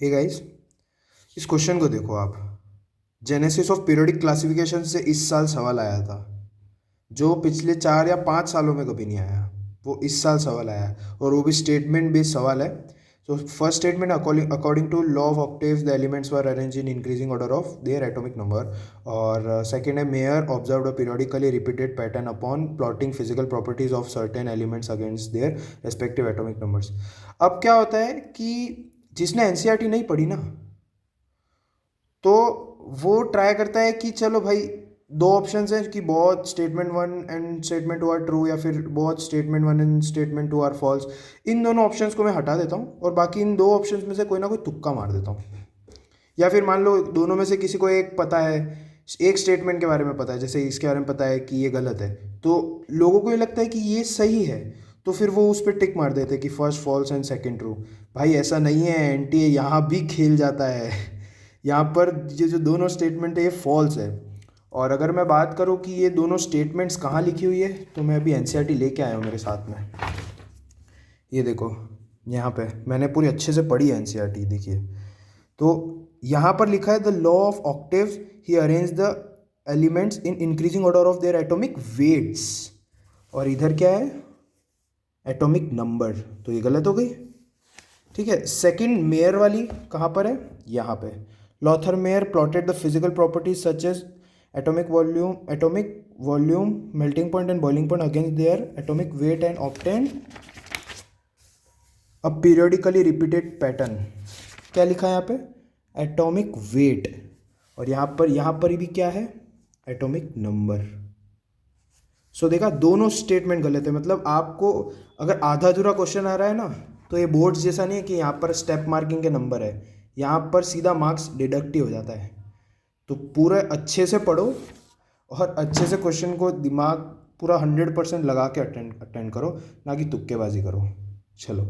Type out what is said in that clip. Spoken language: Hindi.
हे गाइस, इस क्वेश्चन को देखो आप। जेनेसिस ऑफ पीरियोडिक क्लासिफिकेशन से इस साल सवाल आया था, जो पिछले 4 या 5 सालों में कभी नहीं आया। वो इस साल सवाल आया है और वो भी स्टेटमेंट बेस्ड सवाल है। तो first statement, according to law of octaves the elements were arrange in increasing order of their atomic number. और सेकेंड है, Meyer observed a periodically repeated pattern upon plotting physical properties of certain elements against their respective atomic numbers. अब क्या होता है कि जिसने एनसीईआरटी नहीं पढ़ी ना, तो वो ट्राई करता है कि चलो भाई, दो ऑप्शंस हैं कि बहुत statement one and statement two are true, या फिर बहुत statement one and statement two are false. इन दोनों ऑप्शंस को मैं हटा देता हूँ और बाकी इन दो ऑप्शंस में से कोई ना कोई तुक्का मार देता हूँ। या फिर मान लो दोनों में से किसी को एक पता है, एक स्टेटमेंट के बारे में पता है, जैसे इसके बारे में पता है कि ये गलत है, तो लोगों को ये लगता है कि ये सही है, तो फिर वो उस पर टिक मार देते हैं कि first false and second true. भाई ऐसा नहीं है, एनटीए यहाँ भी खेल जाता है। यहाँ पर ये जो दोनों स्टेटमेंट है ये फॉल्स है। और अगर मैं बात करूँ कि ये दोनों स्टेटमेंट्स कहाँ लिखी हुई है, तो मैं अभी एनसीईआरटी लेके आया हूँ मेरे साथ में। ये देखो, यहाँ पे मैंने पूरी अच्छे से पढ़ी है एनसीईआरटी, देखिए। तो यहाँ पर लिखा है the law of octaves, he arrange the elements in increasing order of their atomic weights. और इधर क्या है, एटॉमिक नंबर, तो ये गलत हो गई। ठीक है, सेकंड मेयर वाली कहाँ पर है, यहाँ पे। Lothar Meyer plotted the physical properties such as atomic volume, melting point and boiling point against their atomic weight and obtained a periodically repeated pattern। क्या लिखा है यहाँ पे, एटॉमिक वेट। और यहाँ पर भी क्या है, एटॉमिक नंबर। सो देखा, दोनों स्टेटमेंट गलत है। मतलब आपको अगर आधा अधूरा क्वेश्चन आ रहा है ना, तो ये बोर्ड्स जैसा नहीं है कि यहाँ पर स्टेप मार्किंग के नंबर है, यहाँ पर सीधा मार्क्स डिडक्ट ही हो जाता है। तो पूरा अच्छे से पढ़ो और अच्छे से क्वेश्चन को दिमाग पूरा 100% लगा के अटेंड करो, ना कि तुक्केबाजी करो। चलो।